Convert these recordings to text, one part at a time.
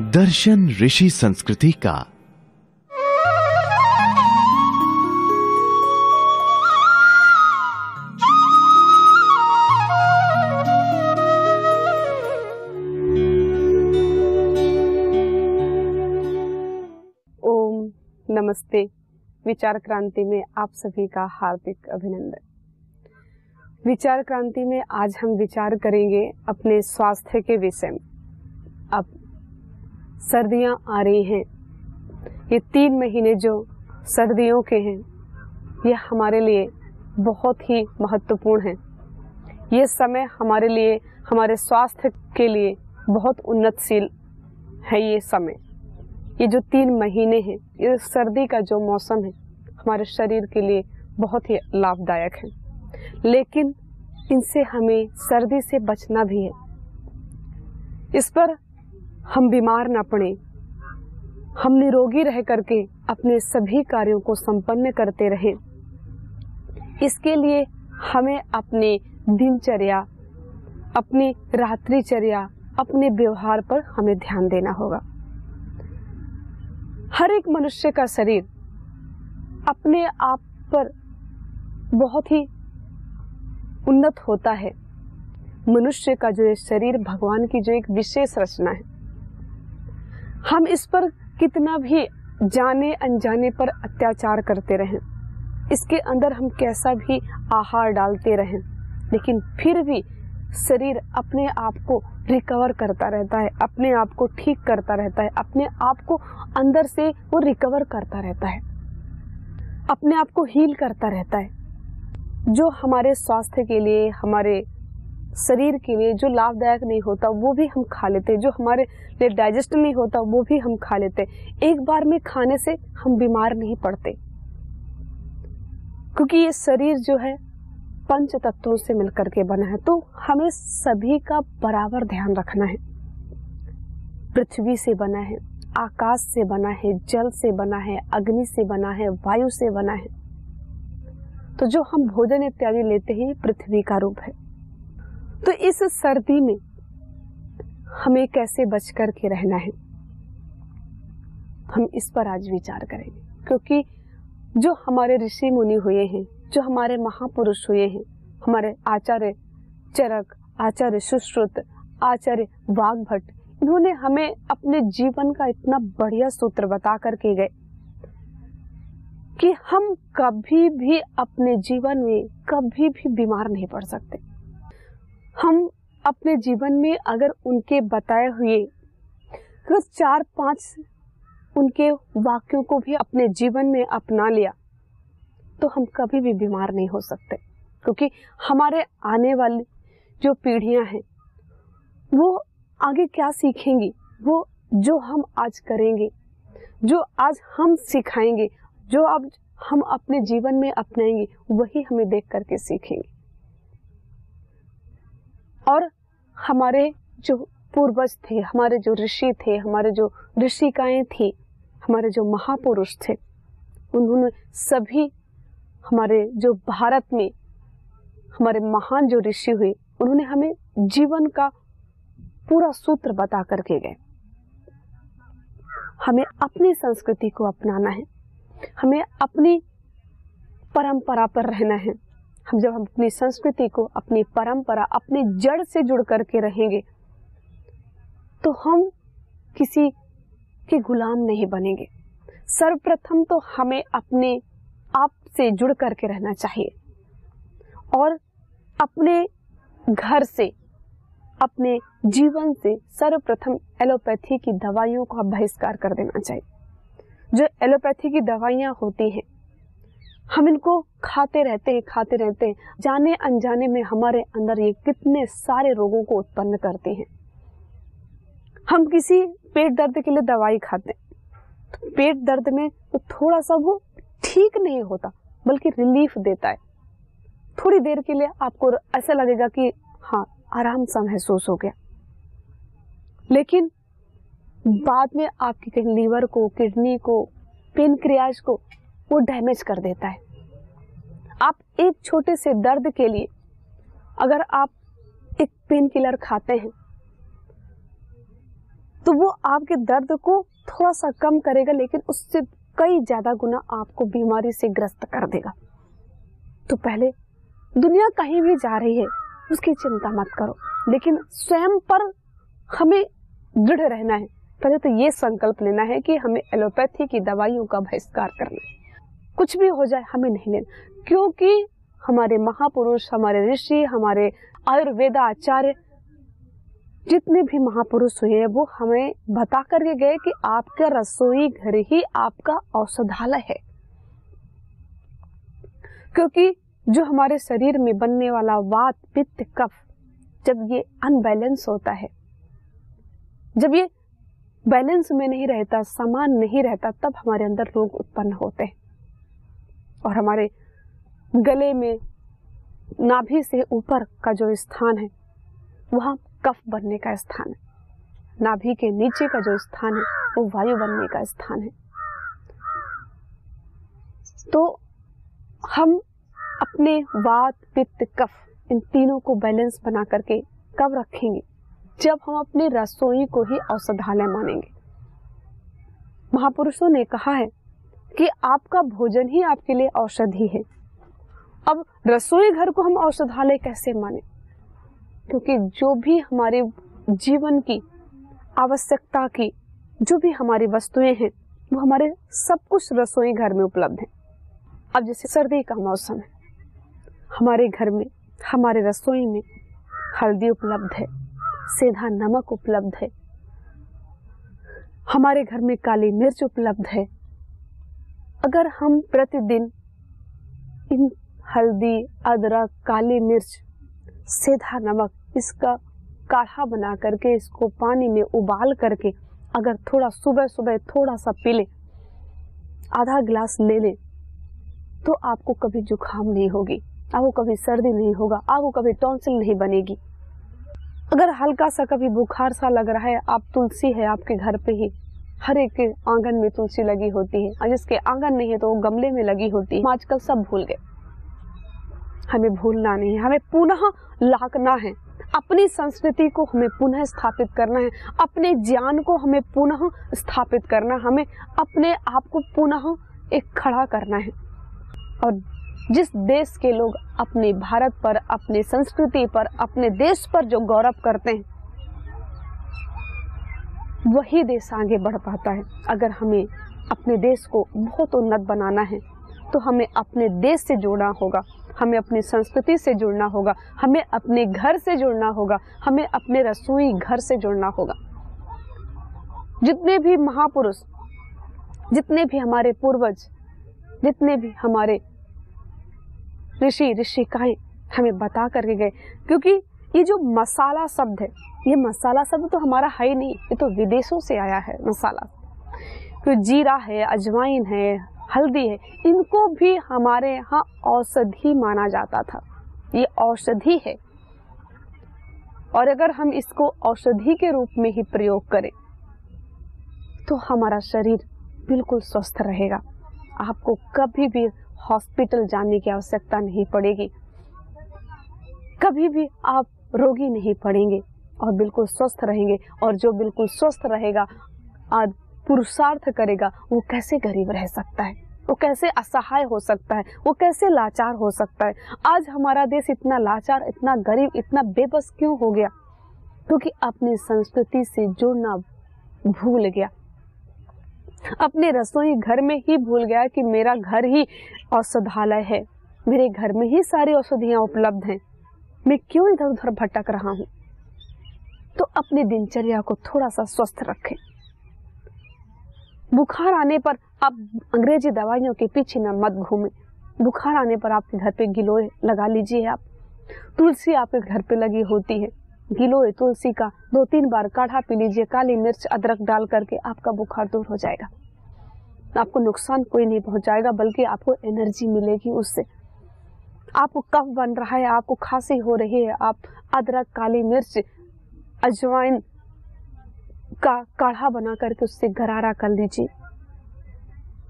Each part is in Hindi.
दर्शन ऋषि संस्कृति का ओम नमस्ते। विचार क्रांति में आप सभी का हार्दिक अभिनंदन। विचार क्रांति में आज हम विचार करेंगे अपने स्वास्थ्य के विषय में। अब सर्दियां आ रही हैं, ये 3 महीने जो सर्दियों के हैं ये हमारे लिए बहुत ही महत्वपूर्ण है। ये समय हमारे लिए, हमारे स्वास्थ्य के लिए बहुत उन्नतशील है। ये समय, ये जो 3 महीने हैं, ये सर्दी का जो मौसम है हमारे शरीर के लिए बहुत ही लाभदायक है। लेकिन इनसे हमें सर्दी से बचना भी है। इस पर हम बीमार ना पड़े, हम निरोगी रह करके अपने सभी कार्यों को संपन्न करते रहें। इसके लिए हमें अपने दिनचर्या, अपनी रात्रिचर्या, अपने व्यवहार पर हमें ध्यान देना होगा। हर एक मनुष्य का शरीर अपने आप पर बहुत ही उन्नत होता है। मनुष्य का जो ये शरीर भगवान की जो एक विशेष रचना है, हम इस पर कितना भी जाने अनजाने पर अत्याचार करते रहें, इसके अंदर हम कैसा भी आहार डालते रहें, लेकिन फिर भी शरीर अपने आप को रिकवर करता रहता है, अपने आप को ठीक करता रहता है, अपने आप को अंदर से वो रिकवर करता रहता है, अपने आप को हील करता रहता है। जो हमारे स्वास्थ्य के लिए, हमारे शरीर के लिए जो लाभदायक नहीं होता वो भी हम खा लेते, जो हमारे लिए डाइजेस्ट नहीं होता वो भी हम खा लेते। एक बार में खाने से हम बीमार नहीं पड़ते, क्योंकि ये शरीर जो है पंच तत्वों से मिलकर के बना है। तो हमें सभी का बराबर ध्यान रखना है। पृथ्वी से बना है, आकाश से बना है, जल से बना है, अग्नि से बना है, वायु से बना है। तो जो हम भोजन इत्यादि लेते हैं ये पृथ्वी का रूप है। तो इस सर्दी में हमें कैसे बच कर के रहना है, हम इस पर आज विचार करेंगे। क्योंकि जो हमारे ऋषि मुनि हुए हैं, जो हमारे महापुरुष हुए हैं, हमारे आचार्य चरक, आचार्य सुश्रुत, आचार्य वाग्भट, इन्होंने हमें अपने जीवन का इतना बढ़िया सूत्र बता करके गए कि हम कभी भी अपने जीवन में कभी भी बीमार नहीं पड़ सकते। हम अपने जीवन में अगर उनके बताए हुए 4-5 उनके वाक्यों को भी अपने जीवन में अपना लिया तो हम कभी भी बीमार नहीं हो सकते। क्योंकि हमारे आने वाली जो पीढ़ियां हैं वो आगे क्या सीखेंगी, वो जो हम आज करेंगे, जो आज हम सिखाएंगे, जो अब हम अपने जीवन में अपनाएंगे, वही हमें देख करके सीखेंगे। और हमारे जो पूर्वज थे, हमारे जो ऋषि थे, हमारे जो ऋषिकाएं थी, हमारे जो महापुरुष थे, उन्होंने सभी हमारे जो भारत में हमारे महान जो ऋषि हुए, उन्होंने हमें जीवन का पूरा सूत्र बता करके गए। हमें अपनी संस्कृति को अपनाना है, हमें अपनी परंपरा पर रहना है। जब हम अपनी संस्कृति को, अपनी परंपरा, अपनी जड़ से जुड़ करके रहेंगे तो हम किसी के गुलाम नहीं बनेंगे। सर्वप्रथम तो हमें अपने आप से जुड़ करके रहना चाहिए और अपने घर से, अपने जीवन से सर्वप्रथम एलोपैथी की दवाइयों का बहिष्कार कर देना चाहिए। जो एलोपैथी की दवाइयां होती हैं, हम इनको खाते रहते हैं, जाने अनजाने में हमारे अंदर ये कितने सारे रोगों को उत्पन्न करती हैं। हम किसी पेट दर्द के लिए दवाई खाते हैं, तो पेट दर्द में तो थोड़ा सा वो ठीक नहीं होता, बल्कि रिलीफ देता है। थोड़ी देर के लिए आपको ऐसा लगेगा कि हाँ, आराम सा महसूस हो गया, लेकिन बाद में आपके कहीं लीवर को, किडनी को, पेनक्रियाज को वो डैमेज कर देता है। आप एक छोटे से दर्द के लिए अगर आप एक पेन किलर खाते हैं तो तो वो आपके दर्द को थोड़ा सा कम करेगा, लेकिन उससे कई ज्यादा गुना आपको बीमारी से ग्रस्त कर देगा। तो पहले दुनिया कहीं भी जा रही है उसकी चिंता मत करो, लेकिन स्वयं पर हमें दृढ़ रहना है। पहले तो ये संकल्प लेना है कि हमें एलोपैथी की दवाइयों का बहिष्कार करना है। कुछ भी हो जाए हमें नहीं लेना, क्योंकि हमारे महापुरुष, हमारे ऋषि, हमारे आयुर्वेदा आचार्य, जितने भी महापुरुष हुए हैं वो हमें बता करके गए कि आपका रसोई घर ही आपका औषधालय है। क्योंकि जो हमारे शरीर में बनने वाला वात, पित्त, कफ, जब ये अनबैलेंस होता है, जब ये बैलेंस में नहीं रहता, समान नहीं रहता, तब हमारे अंदर रोग उत्पन्न होते हैं। और हमारे गले में नाभि से ऊपर का जो स्थान है वहां कफ बनने का स्थान है। नाभि के नीचे का जो स्थान है वो वायु बनने का स्थान है। तो हम अपने वात, पित्त, कफ, इन तीनों को बैलेंस बना करके कब रखेंगे? जब हम अपनी रसोई को ही औषधालय मानेंगे। महापुरुषों ने कहा है कि आपका भोजन ही आपके लिए औषधि है। अब रसोई घर को हम औषधालय कैसे माने? क्योंकि जो भी हमारे जीवन की आवश्यकता की जो भी हमारी वस्तुएं हैं वो हमारे सब कुछ रसोई घर में उपलब्ध है। अब जैसे सर्दी का मौसम है, हमारे घर में, हमारे रसोई में हल्दी उपलब्ध है, सेंधा नमक उपलब्ध है, हमारे घर में काली मिर्च उपलब्ध है। अगर हम प्रतिदिन इन हल्दी, अदरक, काली मिर्च, सेंधा नमक, इसका काढ़ा बना करके, इसको पानी में उबाल करके अगर थोड़ा सुबह सुबह थोड़ा सा पी ले, आधा गिलास ले ले, तो आपको कभी जुकाम नहीं होगी, आपको कभी सर्दी नहीं होगा, आपको कभी टॉन्सिल नहीं बनेगी। अगर हल्का सा कभी बुखार सा लग रहा है, आप तुलसी है आपके घर पे ही, हर एक के आंगन में तुलसी लगी होती है, और जिसके आंगन नहीं है तो वो गमले में लगी होती है। आजकल सब भूल गए। हमें भूलना नहीं है, हमें पुनः लाना है, अपनी संस्कृति को हमें पुनः स्थापित करना है, अपने ज्ञान को हमें पुनः स्थापित करना, हमें अपने आप को पुनः एक खड़ा करना है। और जिस देश के लोग अपने भारत पर, अपने संस्कृति पर, अपने देश पर जो गौरव करते हैं, वही देश आगे बढ़ पाता है। अगर हमें अपने देश को बहुत उन्नत बनाना है तो हमें अपने देश से जुड़ना होगा, हमें अपनी संस्कृति से जुड़ना होगा, हमें अपने घर से जुड़ना होगा, हमें अपने रसोई घर से जुड़ना होगा। जितने भी महापुरुष, जितने भी हमारे पूर्वज, जितने भी हमारे ऋषि ऋषिकाएं हमें बता करके गए, क्योंकि ये जो मसाला शब्द है, ये मसाला शब्द तो हमारा है ही नहीं, ये तो विदेशों से आया है मसाला। तो जीरा है, अजवाइन है, हल्दी है, इनको भी हमारे यहाँ औषधि माना जाता था। ये औषधि है, और अगर हम इसको औषधि के रूप में ही प्रयोग करें तो हमारा शरीर बिल्कुल स्वस्थ रहेगा। आपको कभी भी हॉस्पिटल जाने की आवश्यकता नहीं पड़ेगी, कभी भी आप रोगी नहीं पड़ेंगे और बिल्कुल स्वस्थ रहेंगे। और जो बिल्कुल स्वस्थ रहेगा, आज पुरुषार्थ करेगा, वो कैसे गरीब रह सकता है, वो कैसे असहाय हो सकता है, वो कैसे लाचार हो सकता है। आज हमारा देश इतना लाचार, इतना गरीब, इतना बेबस क्यों हो गया? क्योंकि अपनी संस्कृति से जुड़ना भूल गया, अपने रसोई घर में ही भूल गया कि मेरा घर ही औषधालय है, मेरे घर में ही सारी औषधियां उपलब्ध हैं, मैं क्यों इधर उधर भटक रहा हूं। तो अपनी दिनचर्या को थोड़ा सा स्वस्थ रखें। बुखार आने पर आप अंग्रेजी दवाइयों के पीछे न मत घूमें। बुखार आने पर आपके घर पे गिलोय लगा लीजिए। आप तुलसी आपके घर पे लगी होती है, गिलोय तुलसी का 2-3 बार काढ़ा पी लीजिए, काली मिर्च अदरक डाल करके, आपका बुखार दूर हो जाएगा। आपको नुकसान कोई नहीं पहुंचाएगा, बल्कि आपको एनर्जी मिलेगी उससे। आपको कफ बन रहा है, आपको खांसी हो रही है, आप अदरक, काली मिर्च, अजवाइन का काढ़ा बना करके उससे गरारा कर लीजिए,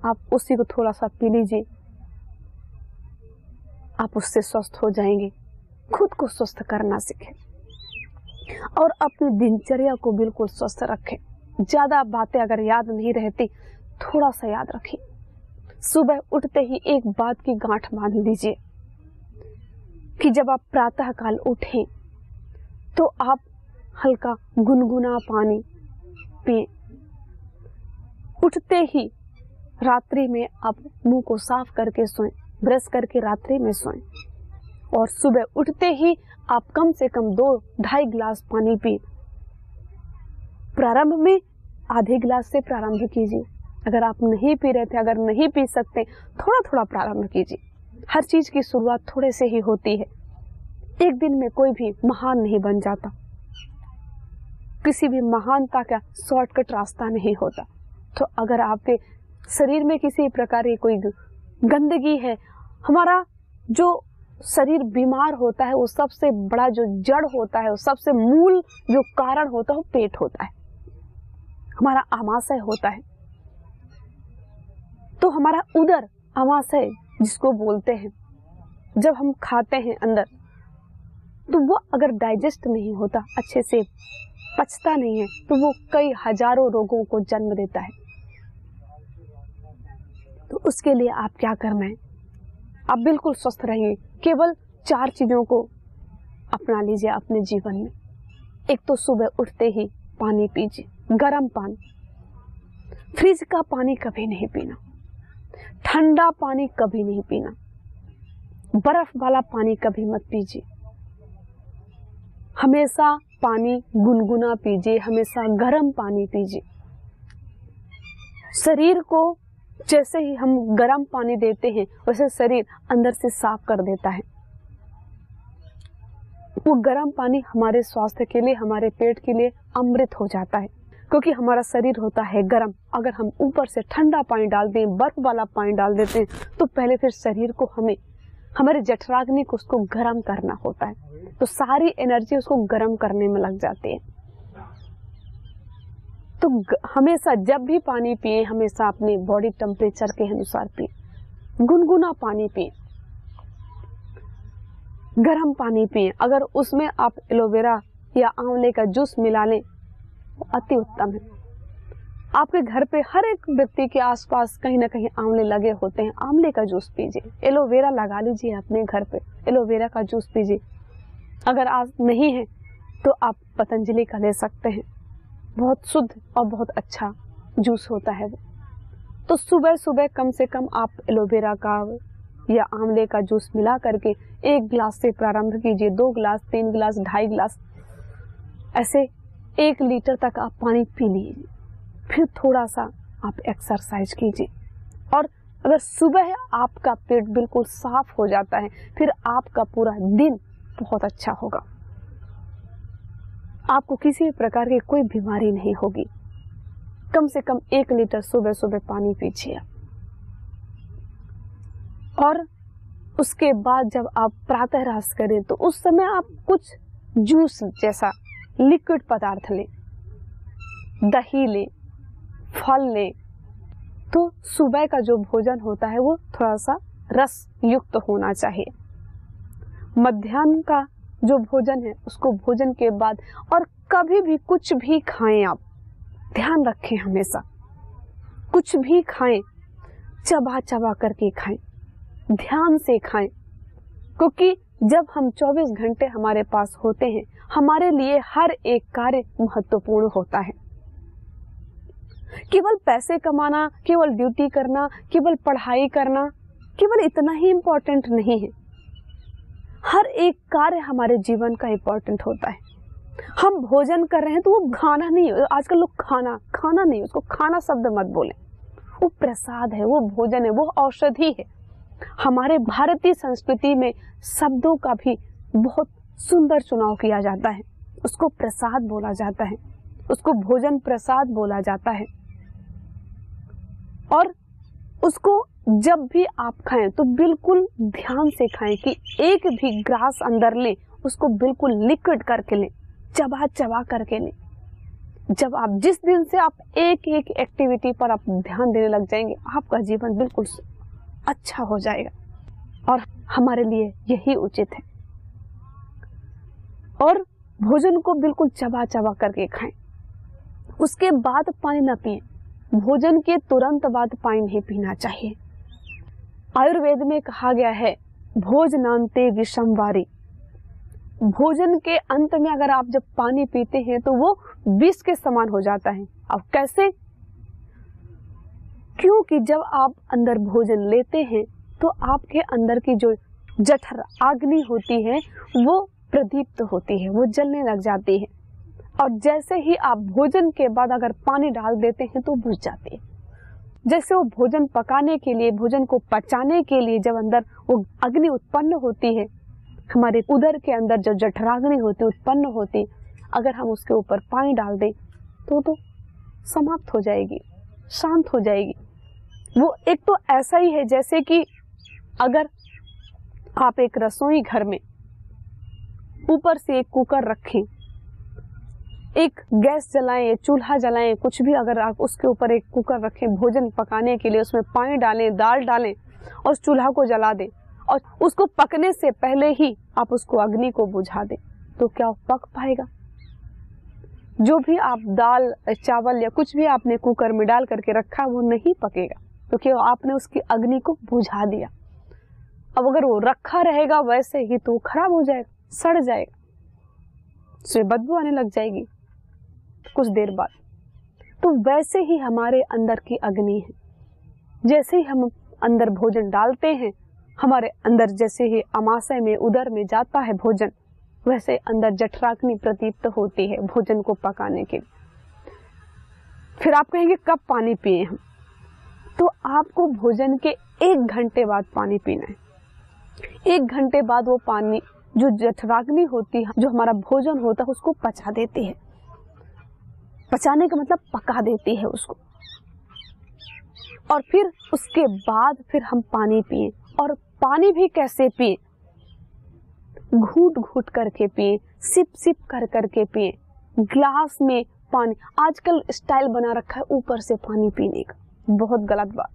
आप उसी को थोड़ा सा पी लीजिए, आप उससे स्वस्थ हो जाएंगे। खुद को स्वस्थ करना सीखें और अपनी दिनचर्या को बिल्कुल स्वस्थ रखें। ज्यादा बातें अगर याद नहीं रहती, थोड़ा सा याद रखिए। सुबह उठते ही एक बात की गांठ बांध लीजिए कि जब आप प्रातः काल उठें तो आप हल्का गुनगुना पानी पिए। उठते ही रात्रि में आप मुंह को साफ करके सोएं, ब्रश करके रात्रि में सोएं, और सुबह उठते ही आप कम से कम 2-2.5 गिलास पानी पिए। प्रारंभ में आधे गिलास से प्रारंभ कीजिए। अगर आप नहीं पी रहे थे, अगर नहीं पी सकते, थोड़ा थोड़ा प्रारंभ कीजिए। हर चीज की शुरुआत थोड़े से ही होती है। एक दिन में कोई भी महान नहीं बन जाता। किसी भी महानता का शॉर्टकट रास्ता नहीं होता। तो अगर आपके शरीर में किसी प्रकार की कोई गंदगी है, हमारा जो शरीर बीमार होता है, वो सबसे बड़ा जो जड़ होता है, वो सबसे मूल जो कारण होता है, वो पेट होता है, हमारा आमाशय होता है। तो हमारा उदर, आमाशय जिसको बोलते हैं, जब हम खाते हैं अंदर, तो वो अगर डाइजेस्ट नहीं होता, अच्छे से पचता नहीं है, तो वो कई हजारों रोगों को जन्म देता है। तो उसके लिए आप क्या करना है, आप बिल्कुल स्वस्थ रहिए। केवल 4 चीजों को अपना लीजिए अपने जीवन में। एक तो सुबह उठते ही पानी पीजिए, गर्म पानी। फ्रिज का पानी कभी नहीं पीना, ठंडा पानी कभी नहीं पीना, बर्फ वाला पानी कभी मत पीजिए। हमेशा पानी गुनगुना पीजिए, हमेशा गर्म पानी पीजिए। शरीर को जैसे ही हम गर्म पानी देते हैं, वैसे शरीर अंदर से साफ कर देता है। वो गर्म पानी हमारे स्वास्थ्य के लिए, हमारे पेट के लिए अमृत हो जाता है, क्योंकि हमारा शरीर होता है गर्म। अगर हम ऊपर से ठंडा पानी डाल दें, बर्फ वाला पानी डाल देते हैं, तो पहले फिर शरीर को, हमें, हमारे जठराग्नि को उसको गर्म करना होता है, तो सारी एनर्जी उसको गर्म करने में लग जाती है। तो हमेशा जब भी पानी पिए, हमेशा अपने बॉडी टेम्परेचर के अनुसार पिए। गुनगुना पानी पिए, गर्म पानी पिए। अगर उसमें आप एलोवेरा या आंवले का जूस मिला लें, वो अति उत्तम है। आपके घर पे हर एक व्यक्ति के आसपास कहीं ना कहीं आंवले लगे होते हैं, आंवले का जूस पीजिए। एलोवेरा लगा लीजिए अपने घर पे, एलोवेरा का जूस पीजिए। अगर आज नहीं है तो आप पतंजलि का ले सकते हैं, बहुत शुद्ध और बहुत अच्छा जूस होता है वो। तो सुबह सुबह कम से कम आप एलोवेरा का या आंवले का जूस मिला करके 1 गिलास से प्रारंभ कीजिए। 2 गिलास, 3 गिलास, 2.5 गिलास, ऐसे 1 लीटर तक आप पानी पी लीजिए। फिर थोड़ा सा आप एक्सरसाइज कीजिए, और अगर सुबह आपका पेट बिल्कुल साफ हो जाता है, फिर आपका पूरा दिन बहुत अच्छा होगा। आपको किसी भी प्रकार की कोई बीमारी नहीं होगी। कम से कम 1 लीटर सुबह सुबह पानी पीजिए। और उसके बाद जब आप प्रातः रास करें, तो उस समय आप कुछ जूस जैसा लिक्विड पदार्थ लें, दही लें, फल लें। तो सुबह का जो भोजन होता है वो थोड़ा सा रस युक्त होना चाहिए। मध्याह्न का जो भोजन है, उसको भोजन के बाद, और कभी भी कुछ भी खाएं, आप ध्यान रखें, हमेशा कुछ भी खाएं, चबा चबा करके खाएं, ध्यान से खाएं, क्योंकि जब हम 24 घंटे हमारे पास होते हैं, हमारे लिए हर एक कार्य महत्वपूर्ण होता है। केवल पैसे कमाना, केवल ड्यूटी करना, केवल पढ़ाई करना, केवल इतना ही इम्पोर्टेंट नहीं है। हर एक कार्य हमारे जीवन का इम्पोर्टेंट होता है। हम भोजन कर रहे हैं तो वो खाना नहीं है। आजकल लोग खाना नहीं, उसको खाना शब्द मत बोलें। वो प्रसाद है, वो भोजन है, वो औषधि है। हमारे भारतीय संस्कृति में शब्दों का भी बहुत सुंदर चुनाव किया जाता है। उसको प्रसाद बोला जाता है, उसको भोजन प्रसाद बोला जाता है। और उसको जब भी आप खाएं तो बिल्कुल ध्यान से खाएं कि एक भी ग्रास अंदर लें, उसको बिल्कुल लिक्विड करके लें, चबा चबा करके लें। जब आप, जिस दिन से आप एक एक एक्टिविटी पर आप ध्यान देने लग जाएंगे, आपका जीवन बिल्कुल अच्छा हो जाएगा, और हमारे लिए यही उचित है। और भोजन को बिल्कुल चबा चबा करके खाएं। उसके बाद पानी ना पिए। भोजन के तुरंत बाद पानी नहीं पीना चाहिए। आयुर्वेद में कहा गया है भोजनांते विषम वारी। भोजन के अंत में अगर आप जब पानी पीते हैं तो वो विष के समान हो जाता है। अब कैसे? क्योंकि जब आप अंदर भोजन लेते हैं तो आपके अंदर की जो जठर अग्नि होती है वो प्रदीप्त होती है, वो जलने लग जाती है। और जैसे ही आप भोजन के बाद अगर पानी डाल देते हैं तो बुझ जाती है। जैसे वो भोजन पकाने के लिए, भोजन को पचाने के लिए जब अंदर वो अग्नि उत्पन्न होती है, हमारे उदर के अंदर जो जठराग्नि होती है उत्पन्न होती, अगर हम उसके ऊपर पानी डाल दें तो समाप्त हो जाएगी, शांत हो जाएगी। वो एक तो ऐसा ही है जैसे कि अगर आप एक रसोई घर में ऊपर से एक कुकर रखें, एक गैस जलाएं या चूल्हा जलाएं, कुछ भी अगर आप उसके ऊपर एक कुकर रखें भोजन पकाने के लिए, उसमें पानी डालें, दाल डालें और उस चूल्हा को जला दें और उसको पकने से पहले ही आप उसको अग्नि को बुझा दें, तो क्या पक पाएगा? जो भी आप दाल चावल या कुछ भी आपने कुकर में डाल करके रखा वो नहीं पकेगा, क्योंकि तो आपने उसकी अग्नि को बुझा दिया। अब अगर वो रखा रहेगा वैसे ही तो खराब हो जाएगा, सड़ जाएगा, उसमें बदबू आने लग जाएगी कुछ देर बाद। तो वैसे ही हमारे अंदर की अग्नि है। जैसे ही हम अंदर भोजन डालते हैं, हमारे अंदर जैसे ही अमाशय में उदर में जाता है भोजन, वैसे अंदर जठराग्नि प्रदीप्त होती है भोजन को पकाने के लिए। फिर आप कहेंगे कब पानी पिए हम? तो आपको भोजन के 1 घंटे बाद पानी पीना है। 1 घंटे बाद वो पानी जो जठराग्नि होती है, जो हमारा भोजन होता है, उसको पचा देती है। पचाने का मतलब पका देती है उसको। और फिर उसके बाद फिर हम पानी पिए। और पानी भी कैसे पिए? घूट घूट करके पिए, सिप सिप कर करके पिए। ग्लास में पानी, आजकल स्टाइल बना रखा है ऊपर से पानी पीने का, बहुत गलत बात।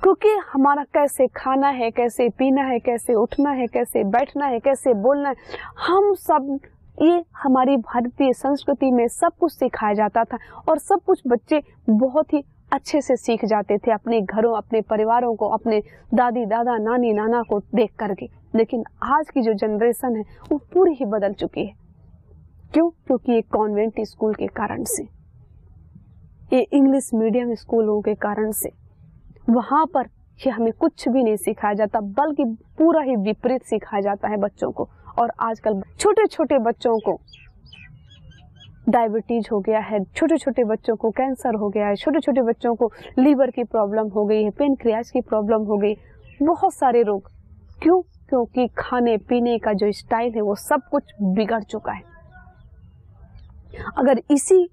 क्योंकि हमारा कैसे खाना है, कैसे पीना है, कैसे उठना है, कैसे बैठना है, कैसे बोलना है, हम सब ये हमारी भारतीय संस्कृति में सब कुछ सिखाया जाता था और सब कुछ बच्चे बहुत ही अच्छे से सीख जाते थे अपने घरों, अपने परिवारों को, अपने दादी दादा नानी नाना को देख करके। लेकिन आज की जो जनरेशन है वो पूरी ही बदल चुकी है। क्यों? क्योंकि ये कॉन्वेंट स्कूल के कारण से, ये इंग्लिश मीडियम स्कूलों के कारण से, वहां पर ये हमें कुछ भी नहीं सिखाया जाता, बल्कि पूरा ही विपरीत सिखाया जाता है बच्चों को। और आजकल छोटे छोटे बच्चों को डायबिटीज हो गया है, छोटे छोटे बच्चों को कैंसर हो गया है, छोटे छोटे बच्चों को लीवर की प्रॉब्लम हो गई है, पेनक्रियाज की प्रॉब्लम हो गई, बहुत सारे रोग। क्यों? क्योंकि खाने पीने का जो स्टाइल है वो सब कुछ बिगड़ चुका है। अगर इसी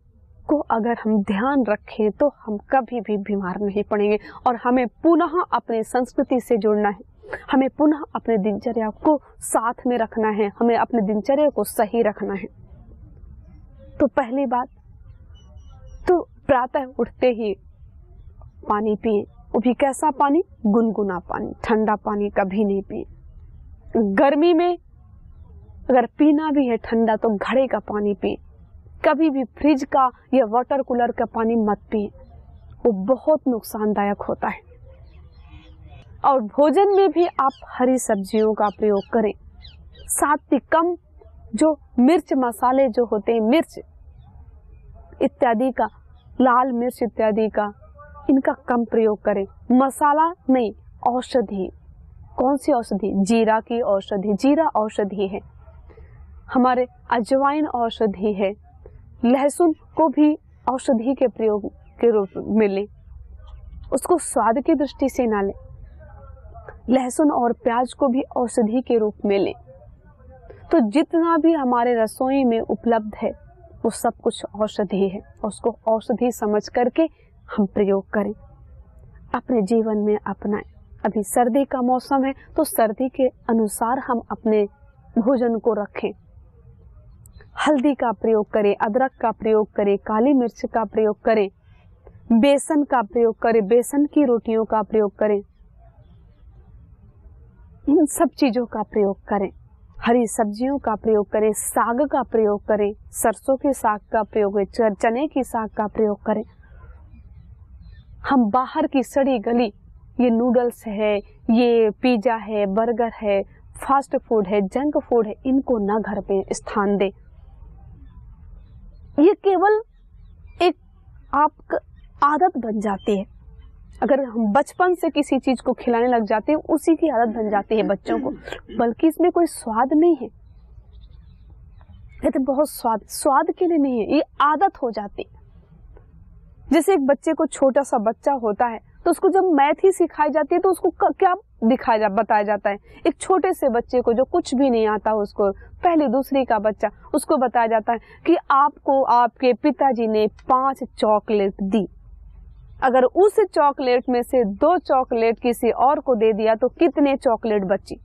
को अगर हम ध्यान रखें तो हम कभी भी बीमार नहीं पड़ेंगे। और हमें पुनः अपने संस्कृति से जुड़ना है, हमें पुनः अपने दिनचर्या को साथ में रखना है, हमें अपने दिनचर्या को सही रखना है। तो पहली बात तो प्रातः उठते ही पानी पिए, वो भी कैसा पानी? गुनगुना पानी, ठंडा पानी कभी नहीं पिए। गर्मी में अगर पीना भी है ठंडा तो घड़े का पानी पिए, कभी भी फ्रिज का या वाटर कूलर का पानी मत पिए, वो बहुत नुकसानदायक होता है। और भोजन में भी आप हरी सब्जियों का प्रयोग करें, साथ ही कम जो मिर्च मसाले जो होते हैं, मिर्च इत्यादि का, लाल मिर्च इत्यादि का, इनका कम प्रयोग करें। मसाला नहीं, औषधि। कौन सी औषधि? जीरा की औषधि। जीरा औषधि है, हमारे अजवाइन औषधि है, लहसुन को भी औषधि के प्रयोग के रूप में लें, उसको स्वाद की दृष्टि से ना लें। लहसुन और प्याज को भी औषधि के रूप में लें। तो जितना भी हमारे रसोई में उपलब्ध है वो सब कुछ औषधि है, उसको औषधि समझ करके हम प्रयोग करें, अपने जीवन में अपनाएं। अभी सर्दी का मौसम है तो सर्दी के अनुसार हम अपने भोजन को रखें। हल्दी का प्रयोग करें, अदरक का प्रयोग करें, काली मिर्च का प्रयोग करें, बेसन का प्रयोग करें, बेसन की रोटियों का प्रयोग करें, इन सब चीजों का प्रयोग करें। हरी सब्जियों का प्रयोग करें, साग का प्रयोग करें, सरसों के साग का प्रयोग करें, चने की साग का प्रयोग करें। हम बाहर की सड़ी गली, ये नूडल्स है, ये पिज्जा है, बर्गर है, फास्ट फूड है, जंक फूड है, इनको ना घर पे स्थान दें। ये केवल एक आपका आदत बन जाती है। अगर हम बचपन से किसी चीज को खिलाने लग जाते हैं, उसी की आदत बन जाती है बच्चों को, बल्कि इसमें कोई स्वाद नहीं है। ये तो बहुत स्वाद के लिए नहीं है, ये आदत हो जाती है। जैसे एक बच्चे को, छोटा सा बच्चा होता है तो उसको जब मैथ ही सिखाई जाती है तो उसको क्या बताया जाता है। एक छोटे से बच्चे को जो कुछ भी नहीं आता, उसको पहली दूसरी का बच्चा, उसको बताया जाता है कि आपको आपके पिताजी ने 5 चॉकलेट दी, अगर उस चॉकलेट में से 2 चॉकलेट किसी और को दे दिया तो कितने चॉकलेट बची।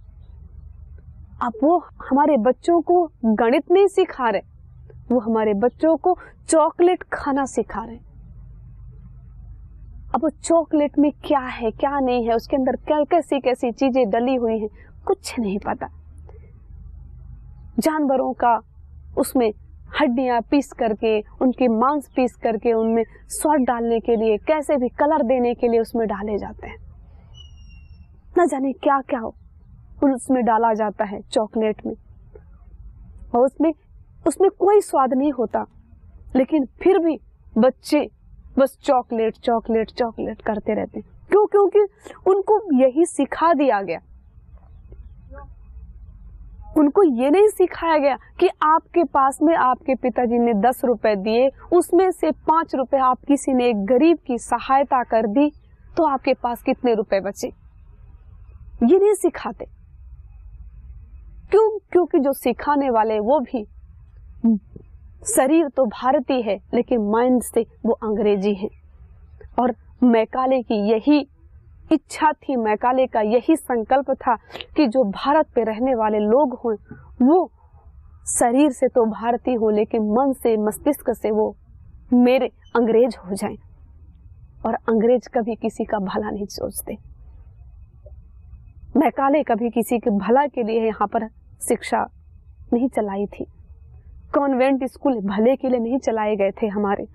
अब वो हमारे बच्चों को गणित नहीं सिखा रहे, वो हमारे बच्चों को चॉकलेट खाना सिखा रहे। अब वो चॉकलेट में क्या है क्या नहीं है, उसके अंदर कैसी कैसी चीजें डली हुई हैं, कुछ नहीं पता। जानवरों का उसमें हड्डियां पीस करके, उनके मांस पीस करके, उनमें स्वाद डालने के लिए, कैसे भी कलर देने के लिए उसमें डाले जाते हैं। न जाने क्या क्या उसमें डाला जाता है चॉकलेट में, और उसमें कोई स्वाद नहीं होता, लेकिन फिर भी बच्चे बस चॉकलेट चॉकलेट चॉकलेट करते रहते हैं। क्यों? क्योंकि उनको यही सिखा दिया गया, उनको ये नहीं सिखाया गया कि आपके पास में आपके पिताजी ने 10 रुपए दिए, उसमें से 5 रुपए आप किसी ने एक गरीब की सहायता कर दी तो आपके पास कितने रुपए बचे, ये नहीं सिखाते। क्यों? क्योंकि जो सिखाने वाले वो भी शरीर तो भारतीय है लेकिन माइंड से वो अंग्रेजी है। और मैकाले की यही इच्छा थी, मैकाले का यही संकल्प था कि जो भारत पे रहने वाले लोग हों वो शरीर से तो भारतीय हो लेकिन मन से, मस्तिष्क से वो मेरे अंग्रेज हो जाएं। और अंग्रेज कभी किसी का भला नहीं सोचते। मैकाले कभी किसी के भला के लिए यहाँ पर शिक्षा नहीं चलाई थी, कॉन्वेंट स्कूल भले के लिए नहीं चलाए गए थे हमारे।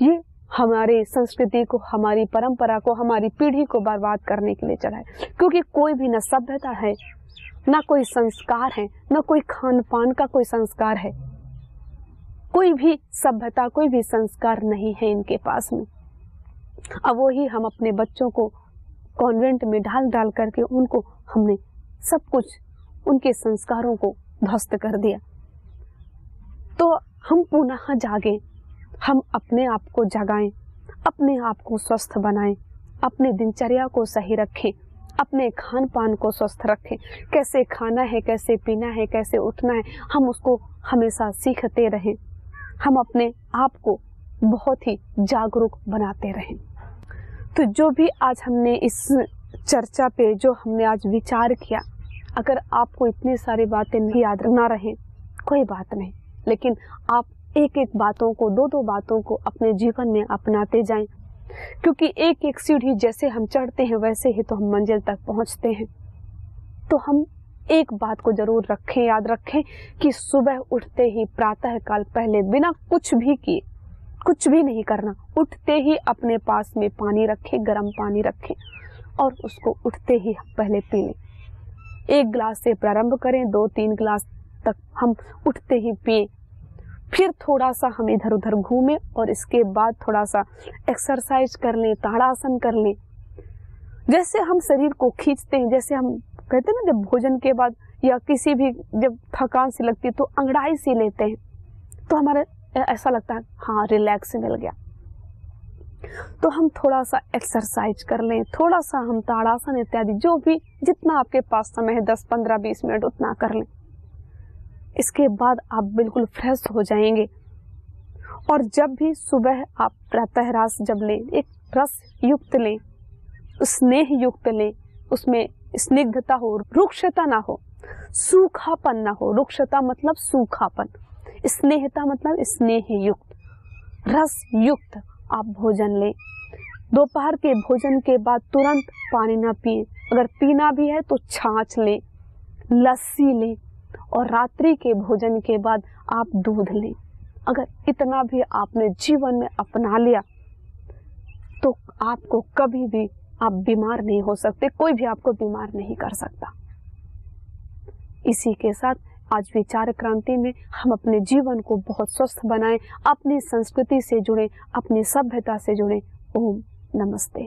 ये हमारे संस्कृति को, हमारी परंपरा को, हमारी पीढ़ी को बर्बाद करने के लिए चलाए। क्योंकि कोई भी न सभ्यता है, न कोई संस्कार है, न कोई खान पान का कोई संस्कार है, कोई भी सभ्यता, कोई भी संस्कार नहीं है इनके पास में। अब वही हम अपने बच्चों को कॉन्वेंट में डाल करके उनको हमने सब कुछ, उनके संस्कारों को ध्वस्त कर दिया। तो हम पुनः जागें, हम अपने आप को जगाएं, अपने आप को स्वस्थ बनाएं, अपने दिनचर्या को सही रखें, अपने खान पान को स्वस्थ रखें। कैसे खाना है, कैसे पीना है, कैसे उठना है, हम उसको हमेशा सीखते रहें। हम अपने आप को बहुत ही जागरूक बनाते रहें। तो जो भी आज हमने इस चर्चा पे जो हमने आज विचार किया, अगर आपको इतनी सारी बातें नहीं याद ना रहे कोई बात नहीं, लेकिन आप एक एक बातों को, दो बातों को अपने जीवन में अपनाते जाएं। क्योंकि एक एक सीढ़ी जैसे हम चढ़ते हैं वैसे ही तो हम मंजिल तक पहुंचते हैं। तो हम एक बात को जरूर रखें, याद रखें कि सुबह उठते ही प्रातः काल पहले बिना कुछ भी किए, कुछ भी नहीं करना, उठते ही अपने पास में पानी रखें, गर्म पानी रखें और उसको उठते ही पहले पी लें। 1 गिलास से प्रारंभ करें, 2-3 गिलास तक हम उठते ही पिए। फिर थोड़ा सा हम इधर उधर घूमें और इसके बाद थोड़ा सा एक्सरसाइज कर लें, ताड़ासन कर लें। जैसे हम शरीर को खींचते हैं, जैसे हम कहते हैं ना, जब भोजन के बाद या किसी भी जब थकान सी लगती है तो अंगड़ाई सी लेते हैं, तो हमारा ऐसा लगता है हाँ रिलैक्स मिल गया। तो हम थोड़ा सा एक्सरसाइज कर लें, थोड़ा सा हम ताड़ासन इत्यादि जो भी जितना आपके पास समय है 10, 15, 20 मिनट उतना कर लें। इसके बाद आप बिल्कुल फ्रेश हो जाएंगे। और जब भी सुबह आप प्रातः रस जब लें, एक रस युक्त लें, स्नेह युक्त लें, उसमें स्निग्धता हो, रुक्षता ना हो, सूखापन ना हो। रुक्षता मतलब सूखापन, स्नेहता मतलब स्नेह युक्त, रस युक्त आप भोजन लें। दोपहर के भोजन के बाद तुरंत पानी ना पिए, अगर पीना भी है तो छाछ लें, लस्सी लें और रात्रि के भोजन के बाद आप दूध लें। अगर इतना भी आपने जीवन में अपना लिया तो आपको कभी भी आप बीमार नहीं हो सकते, कोई भी आपको बीमार नहीं कर सकता। इसी के साथ आज विचार क्रांति में हम अपने जीवन को बहुत स्वस्थ बनाएं, अपनी संस्कृति से जुड़ें, अपनी सभ्यता से जुड़ें। ओम नमस्ते।